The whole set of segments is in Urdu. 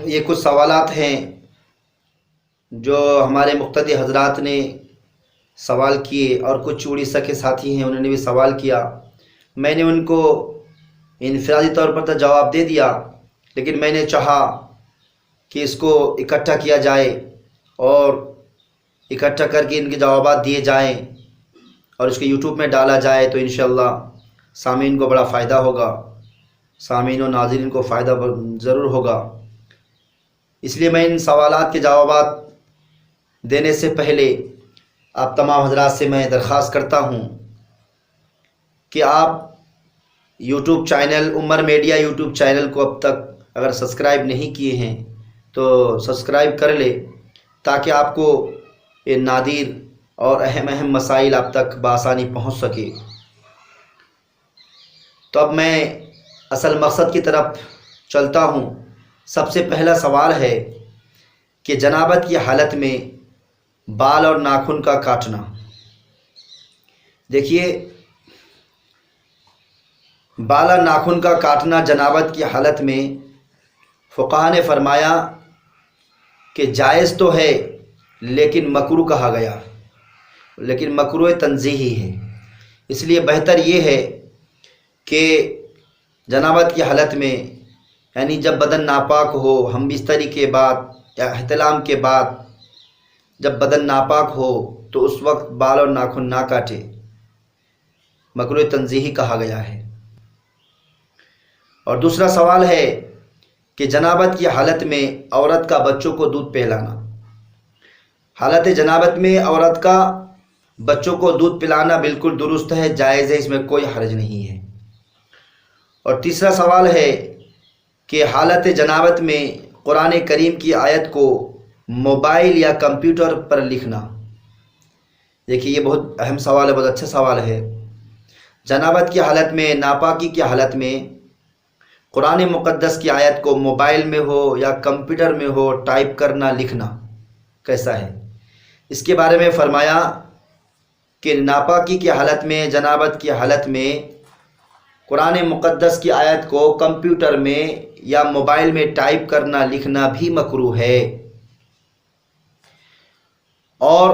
یہ کچھ سوالات ہیں جو ہمارے مقتدی حضرات نے سوال کیے، اور کچھ اڑیسہ کے ساتھی ہیں انہوں نے بھی سوال کیا۔ میں نے ان کو انفرادی طور پر تو جواب دے دیا، لیکن میں نے چاہا کہ اس کو اکٹھا کیا جائے اور اکٹھا کر کے ان کے جوابات دیے جائیں اور اس کو یوٹیوب میں ڈالا جائے، تو انشاءاللہ سامعین کو بڑا فائدہ ہوگا، سامعین و ناظرین کو فائدہ ضرور ہوگا۔ اس لیے میں ان سوالات کے جوابات دینے سے پہلے آپ تمام حضرات سے میں درخواست کرتا ہوں کہ آپ یوٹیوب چینل عمر میڈیا یوٹیوب چینل کو اب تک اگر سبسکرائب نہیں کیے ہیں تو سبسکرائب کر لے، تاکہ آپ کو یہ نادر اور اہم مسائل آپ تک بآسانی پہنچ سکے۔ تو اب میں اصل مقصد کی طرف چلتا ہوں۔ سب سے پہلا سوال ہے کہ جنابت کی حالت میں بال اور ناخن کا کاٹنا۔ دیکھیے، بال اور ناخن کا کاٹنا جنابت کی حالت میں فقہا نے فرمایا کہ جائز تو ہے، لیکن مکروہ کہا گیا، لیکن مکروہ تنزیہی ہے۔ اس لیے بہتر یہ ہے کہ جنابت کی حالت میں، یعنی جب بدن ناپاک ہو، ہم بستری کے بعد یا احتلام کے بعد جب بدن ناپاک ہو تو اس وقت بال اور ناخن نہ کاٹے، مکروہ تنزیہی کہا گیا ہے۔ اور دوسرا سوال ہے کہ جنابت کی حالت میں عورت کا بچوں کو دودھ پلانا۔ حالت جنابت میں عورت کا بچوں کو دودھ پلانا بالکل درست ہے، جائز ہے، اس میں کوئی حرج نہیں ہے۔ اور تیسرا سوال ہے کہ حالت جنابت میں قرآن کریم کی آیت کو موبائل یا کمپیوٹر پر لکھنا۔ دیکھیے، یہ بہت اہم سوال ہے، بہت اچھا سوال ہے۔ جنابت کی حالت میں، ناپاکی کی حالت میں قرآن مقدس کی آیت کو موبائل میں ہو یا کمپیوٹر میں ہو ٹائپ کرنا، لکھنا کیسا ہے؟ اس کے بارے میں فرمایا کہ ناپاکی کی حالت میں، جنابت کی حالت میں قرآن مقدس کی آیت کو کمپیوٹر میں یا موبائل میں ٹائپ کرنا، لکھنا بھی مکروہ ہے۔ اور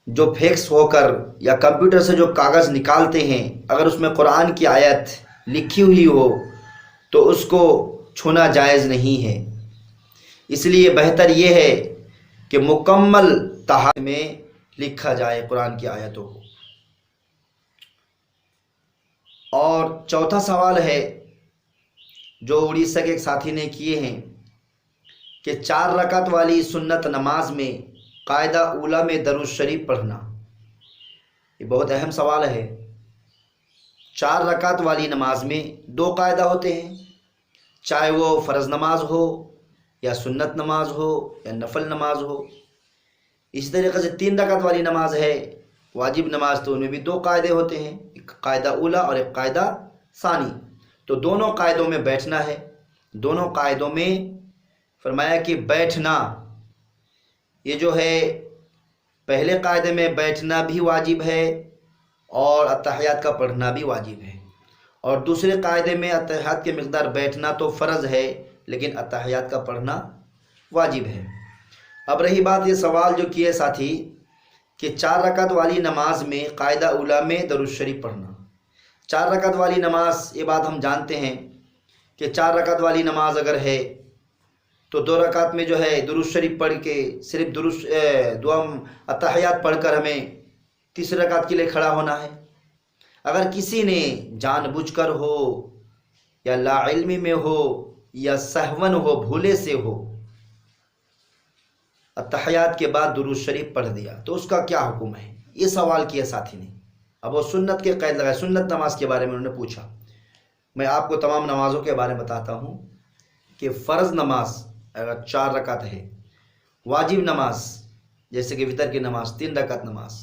جو فیکس ہو کر یا کمپیوٹر سے جو کاغذ نکالتے ہیں، اگر اس میں قرآن کی آیت لکھی ہوئی ہو تو اس کو چھونا جائز نہیں ہے۔ اس لیے بہتر یہ ہے کہ مکمل طہارت میں لکھا جائے قرآن کی آیتوں کو۔ اور چوتھا سوال ہے جو اڑیسہ کے ایک ساتھی نے کیے ہیں کہ 4 رکعت والی سنت نماز میں قاعدہ اولیٰ میں درود شریف پڑھنا۔ یہ بہت اہم سوال ہے۔ 4 رکعت والی نماز میں 2 قاعدہ ہوتے ہیں، چاہے وہ فرض نماز ہو یا سنت نماز ہو یا نفل نماز ہو۔ اسی طریقے سے 3 رکعت والی نماز ہے، واجب نماز، تو ان میں بھی 2 قاعدے ہوتے ہیں، ایک قاعدہ اولیٰ اور ایک قاعدہ ثانی۔ تو دونوں قاعدوں میں بیٹھنا ہے۔ دونوں قاعدوں میں فرمایا کہ بیٹھنا، یہ جو ہے پہلے قاعدے میں بیٹھنا بھی واجب ہے اور اتحیات کا پڑھنا بھی واجب ہے، اور دوسرے قاعدے میں اتحیات کی مقدار بیٹھنا تو فرض ہے لیکن اتحیات کا پڑھنا واجب ہے۔ اب رہی بات یہ سوال جو کیے ساتھی کہ 4 رکعت والی نماز میں قاعدہ اولیٰ میں درود شریف پڑھنا۔ 4 رکعت والی نماز، یہ بات ہم جانتے ہیں کہ 4 رکعت والی نماز اگر ہے تو 2 رکعت میں جو ہے درود شریف پڑھ کے صرف دعا اتحیات پڑھ کر ہمیں تیسری رکعت کے لیے کھڑا ہونا ہے۔ اگر کسی نے جان بوجھ کر ہو یا لا علمی میں ہو یا سہون ہو، بھولے سے ہو، اتحیات کے بعد درود شریف پڑھ دیا تو اس کا کیا حکم ہے؟ یہ سوال کیا ساتھی نے۔ اب وہ سنت کے قید لگائے، سنت نماز کے بارے میں انہوں نے پوچھا۔ میں آپ کو تمام نمازوں کے بارے میں بتاتا ہوں کہ فرض نماز اگر 4 رکعت ہے، واجب نماز جیسے کہ وتر کی نماز 3 رکعت نماز،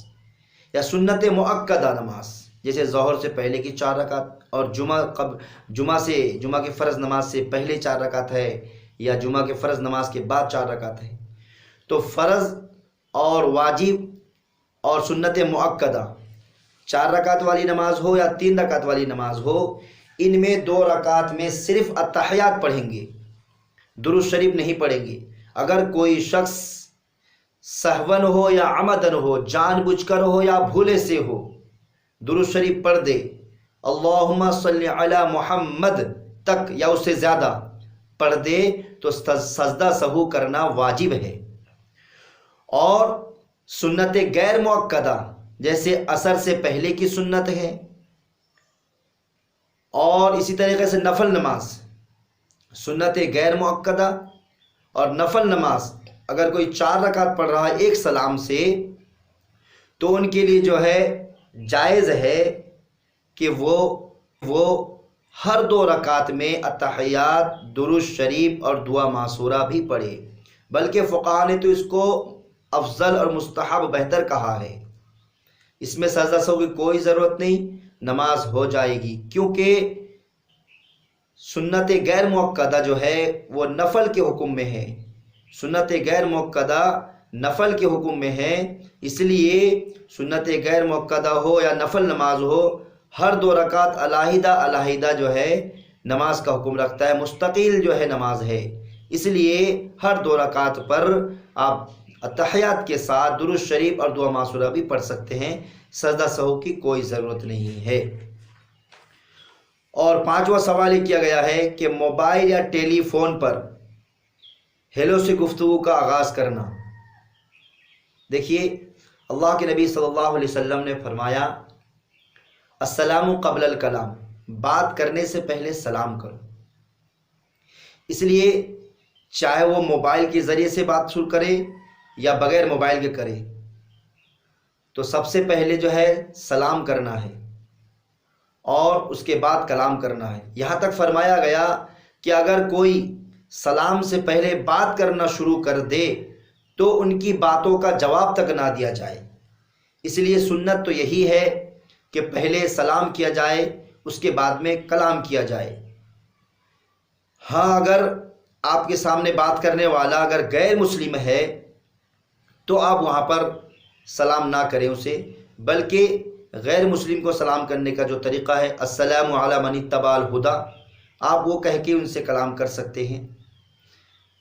یا سنت مؤکدہ نماز جیسے ظہر سے پہلے کی 4 رکعت، اور جمعہ کی فرض نماز سے پہلے 4 رکعت ہے، یا جمعہ کے فرض نماز کے بعد 4 رکعت ہے۔ تو فرض اور واجب اور سنت مؤکدہ 4 رکعت والی نماز ہو یا 3 رکعت والی نماز ہو، ان میں 2 رکعت میں صرف اتحیات پڑھیں گے، درود شریف نہیں پڑھیں گے۔ اگر کوئی شخص سہون ہو یا عمدن ہو، جان بوجھ کر ہو یا بھولے سے ہو، درود شریف پڑھ دے، اللہم صلی علی محمد تک یا اس سے زیادہ پڑھ دے تو سجدہ سہو کرنا واجب ہے۔ اور سنت غیر مؤکدہ جیسے عصر سے پہلے کی سنت ہے، اور اسی طریقے سے نفل نماز، سنت غیر مؤکدہ اور نفل نماز اگر کوئی 4 رکعت پڑھ رہا ہے ایک سلام سے، تو ان کے لیے جو ہے جائز ہے کہ وہ ہر 2 رکعت میں اتحیات، درود شریف اور دعا معصورہ بھی پڑھے، بلکہ فقہاء نے تو اس کو افضل اور مستحب بہتر کہا ہے۔ اس میں سجدہ سہو کی کوئی ضرورت نہیں، نماز ہو جائے گی، کیونکہ سنت غیر مؤکدہ جو ہے وہ نفل کے حکم میں ہے، سنت غیر مؤکدہ نفل کے حکم میں ہے، اس لیے سنت غیر مؤکدہ ہو یا نفل نماز ہو، ہر 2 رکعت علیحدہ علیحدہ جو ہے نماز کا حکم رکھتا ہے، مستقل جو ہے نماز ہے، اس لیے ہر 2 رکعت پر آپ اتحیات کے ساتھ درود شریف اور دعا معصورہ بھی پڑھ سکتے ہیں، سجدہ سہو کی کوئی ضرورت نہیں ہے۔ اور 5واں سوال یہ کیا گیا ہے کہ موبائل یا ٹیلی فون پر ہیلو سے گفتگو کا آغاز کرنا۔ دیکھیے اللہ کے نبی صلی اللہ علیہ وسلم نے فرمایا السلام قبل الکلام، بات کرنے سے پہلے سلام کرو۔ اس لیے چاہے وہ موبائل کے ذریعے سے بات شروع کرے یا بغیر موبائل کے کرے، تو سب سے پہلے جو ہے سلام کرنا ہے اور اس کے بعد کلام کرنا ہے۔ یہاں تک فرمایا گیا کہ اگر کوئی سلام سے پہلے بات کرنا شروع کر دے تو ان کی باتوں کا جواب تک نہ دیا جائے۔ اس لیے سنت تو یہی ہے کہ پہلے سلام کیا جائے، اس کے بعد میں کلام کیا جائے۔ ہاں اگر آپ کے سامنے بات کرنے والا اگر غیر مسلم ہے تو آپ وہاں پر سلام نہ کریں اسے، بلکہ غیر مسلم کو سلام کرنے کا جو طریقہ ہے السلام علی من اتبع الہدی، آپ وہ کہہ کے ان سے کلام کر سکتے ہیں۔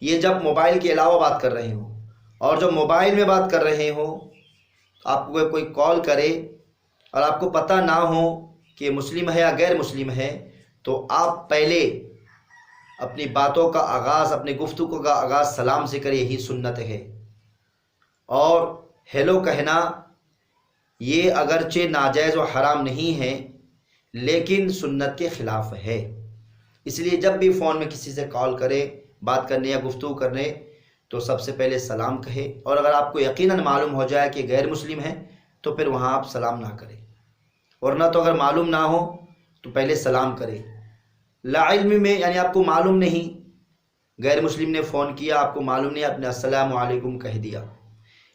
یہ جب موبائل کے علاوہ بات کر رہے ہوں، اور جب موبائل میں بات کر رہے ہوں آپ کو کوئی کال کرے اور آپ کو پتہ نہ ہو کہ مسلم ہے یا غیر مسلم ہے، تو آپ پہلے اپنی باتوں کا آغاز، اپنے گفتگو کا آغاز سلام سے کرے، یہی سنت ہے۔ اور ہیلو کہنا یہ اگرچہ ناجائز و حرام نہیں ہے لیکن سنت کے خلاف ہے، اس لیے جب بھی فون میں کسی سے کال کرے، بات کرنے یا گفتگو کرنے، تو سب سے پہلے سلام کہے، اور اگر آپ کو یقیناً معلوم ہو جائے کہ غیر مسلم ہے تو پھر وہاں آپ سلام نہ کریں، ورنہ تو اگر معلوم نہ ہو تو پہلے سلام کریں۔ لا علم میں یعنی آپ کو معلوم نہیں، غیر مسلم نے فون کیا، آپ کو معلوم نہیں، آپ نے السلام علیکم کہہ دیا،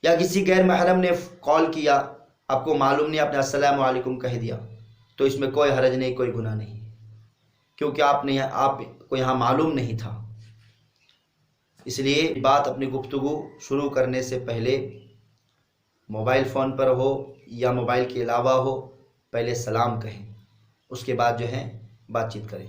یا کسی غیر محرم نے کال کیا، آپ کو معلوم نہیں، آپ نے السلام علیکم کہہ دیا، تو اس میں کوئی حرج نہیں، کوئی گناہ نہیں، کیونکہ آپ کو یہاں معلوم نہیں تھا۔ اس لیے بات اپنی گفتگو شروع کرنے سے پہلے موبائل فون پر ہو یا موبائل کے علاوہ ہو، پہلے سلام کہیں، اس کے بعد جو ہے بات چیت کریں۔